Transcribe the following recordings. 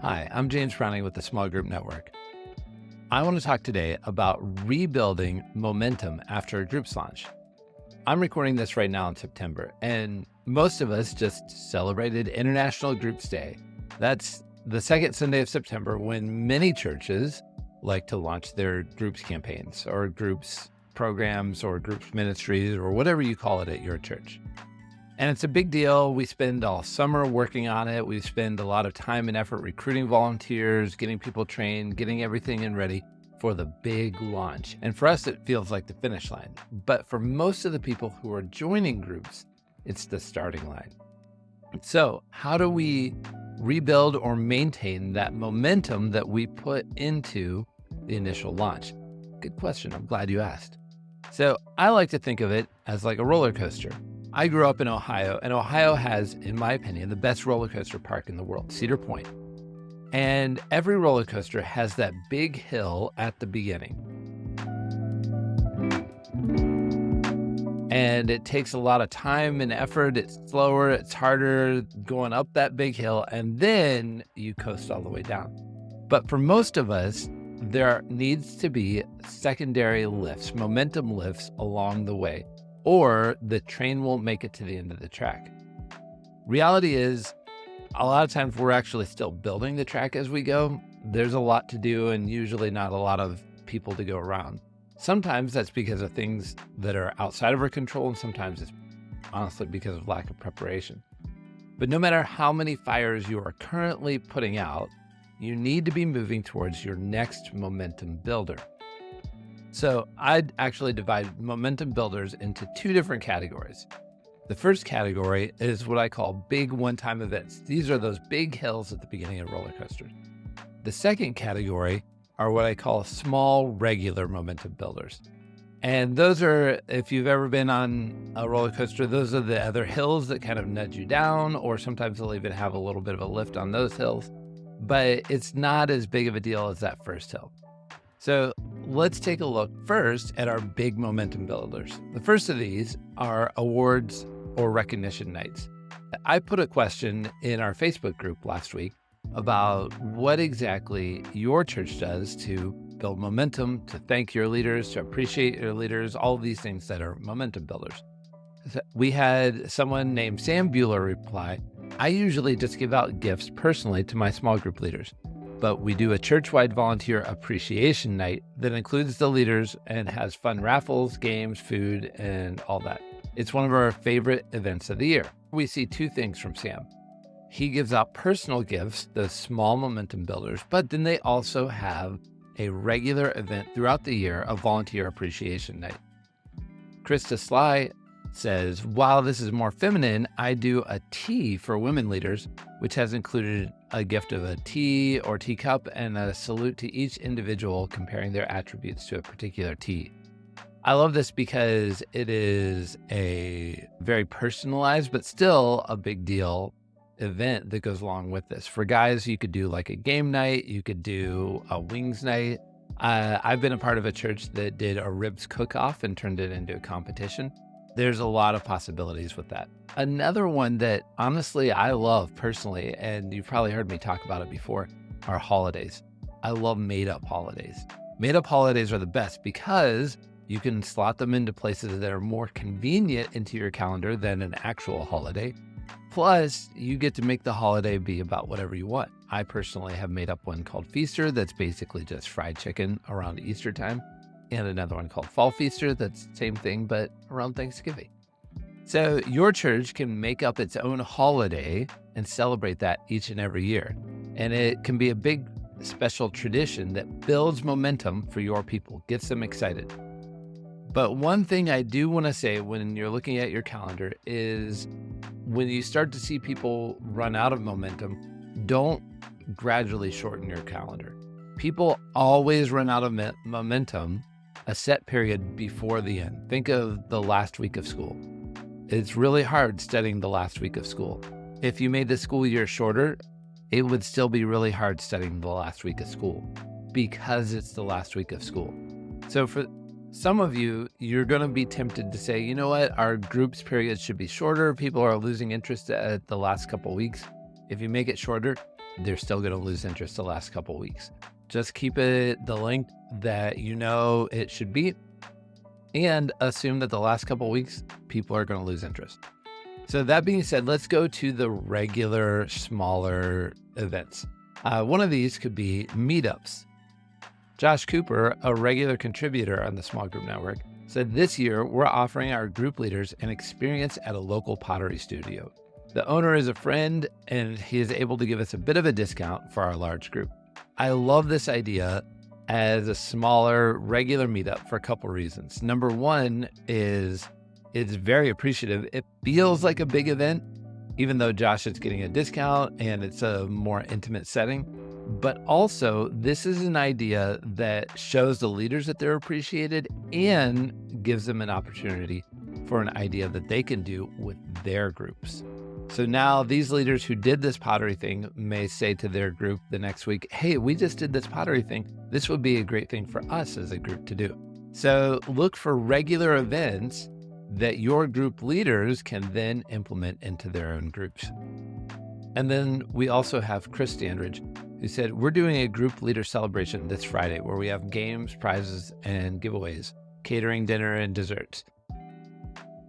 Hi, I'm James Browning with the Small Group Network. I want to talk today about rebuilding momentum after a group's launch. I'm recording this right now in September, and most of us just celebrated International Groups Day. That's the second Sunday of September when many churches like to launch their groups campaigns or groups programs or groups ministries or whatever you call it at your church. And it's a big deal. We spend all summer working on it. We spend a lot of time and effort recruiting volunteers, getting people trained, getting everything in ready for the big launch. And for us, it feels like the finish line. But for most of the people who are joining groups, it's the starting line. So how do we rebuild or maintain that momentum that we put into the initial launch? Good question. I'm glad you asked. So I like to think of it as like a roller coaster. I grew up in Ohio, and Ohio has, in my opinion, the best roller coaster park in the world, Cedar Point. And every roller coaster has that big hill at the beginning. And it takes a lot of time and effort. It's slower, it's harder going up that big hill, and then you coast all the way down. But for most of us, there needs to be secondary lifts, momentum lifts along the way, or the train won't make it to the end of the track. Reality is, a lot of times we're actually still building the track as we go. There's a lot to do and usually not a lot of people to go around. Sometimes that's because of things that are outside of our control, and sometimes it's honestly because of lack of preparation. But no matter how many fires you are currently putting out, you need to be moving towards your next momentum builder. So I'd actually divide momentum builders into two different categories. The first category is what I call big one-time events. These are those big hills at the beginning of roller coasters. The second category are what I call small, regular momentum builders. And those are, if you've ever been on a roller coaster, those are the other hills that kind of nudge you down, or sometimes they'll even have a little bit of a lift on those hills. But it's not as big of a deal as that first hill. So let's take a look first at our big momentum builders. The first of these are awards or recognition nights. I put a question in our Facebook group last week about what exactly your church does to build momentum, to thank your leaders, to appreciate your leaders, all of these things that are momentum builders. We had someone named Sam Bueller reply, "I usually just give out gifts personally to my small group leaders. But we do a church-wide volunteer appreciation night that includes the leaders and has fun raffles, games, food, and all that. It's one of our favorite events of the year." We see two things from Sam. He gives out personal gifts, the small momentum builders, but then they also have a regular event throughout the year, a volunteer appreciation night. Krista Sly says, "While this is more feminine, I do a tea for women leaders, which has included a gift of a tea or teacup and a salute to each individual comparing their attributes to a particular tea." I love this because it is a very personalized, but still a big deal event that goes along with this. For guys, you could do like a game night, you could do a wings night. I've been a part of a church that did a ribs cook-off and turned it into a competition. There's a lot of possibilities with that. Another one that honestly I love personally, and you've probably heard me talk about it before, are holidays. I love made-up holidays. Made-up holidays are the best because you can slot them into places that are more convenient into your calendar than an actual holiday. Plus, you get to make the holiday be about whatever you want. I personally have made up one called Feaster that's basically just fried chicken around Easter time, and another one called Fall Feaster that's the same thing but around Thanksgiving. So your church can make up its own holiday and celebrate that each and every year. And it can be a big special tradition that builds momentum for your people, gets them excited. But one thing I do want to say when you're looking at your calendar is when you start to see people run out of momentum, don't gradually shorten your calendar. People always run out of momentum a set period before the end. Think of the last week of school. It's really hard studying the last week of school. If you made the school year shorter, it would still be really hard studying the last week of school because it's the last week of school. So for some of you, you're going to be tempted to say, you know what, our groups periods should be shorter. People are losing interest at the last couple of weeks. If you make it shorter, they're still going to lose interest the last couple weeks. Just keep it the length that you know it should be, and assume that the last couple weeks, people are going to lose interest. So that being said, let's go to the regular, smaller events. One of these could be meetups. Josh Cooper, a regular contributor on the Small Group Network, said this year we're offering our group leaders an experience at a local pottery studio. The owner is a friend, and he is able to give us a bit of a discount for our large group. I love this idea as a smaller, regular meetup for a couple reasons. Number one is it's very appreciative. It feels like a big event, even though Josh is getting a discount and it's a more intimate setting. But also, this is an idea that shows the leaders that they're appreciated and gives them an opportunity for an idea that they can do with their groups. So now these leaders who did this pottery thing may say to their group the next week, hey, we just did this pottery thing. This would be a great thing for us as a group to do. So look for regular events that your group leaders can then implement into their own groups. And then we also have Chris Standridge, who said, we're doing a group leader celebration this Friday where we have games, prizes, and giveaways, catering, dinner, and desserts.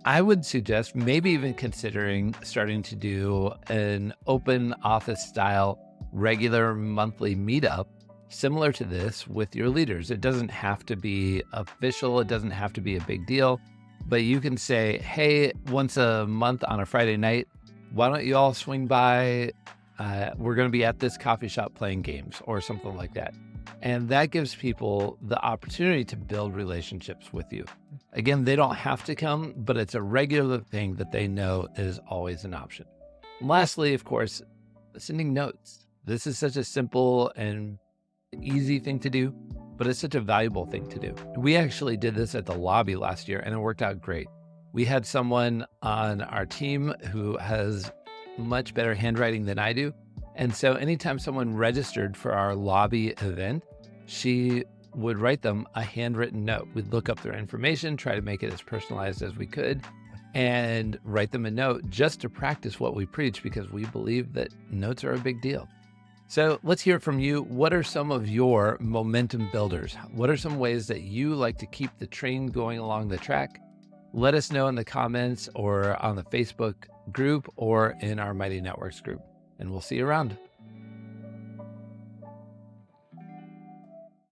I would suggest maybe even considering starting to do an open office style regular monthly meetup similar to this with your leaders. It doesn't have to be official. It doesn't have to be a big deal, but you can say, hey, once a month on a Friday night, why don't you all swing by? We're going to be at this coffee shop playing games or something like that. And that gives people the opportunity to build relationships with you. Again, they don't have to come, but it's a regular thing that they know is always an option. And lastly, of course, sending notes. This is such a simple and easy thing to do, but it's such a valuable thing to do. We actually did this at the lobby last year and it worked out great. We had someone on our team who has much better handwriting than I do. And so anytime someone registered for our lobby event, she would write them a handwritten note. We'd look up their information, try to make it as personalized as we could, and write them a note just to practice what we preach, because we believe that notes are a big deal. So let's hear from you. What are some of your momentum builders? What are some ways that you like to keep the train going along the track? Let us know in the comments or on the Facebook group or in our Mighty Networks group, and we'll see you around.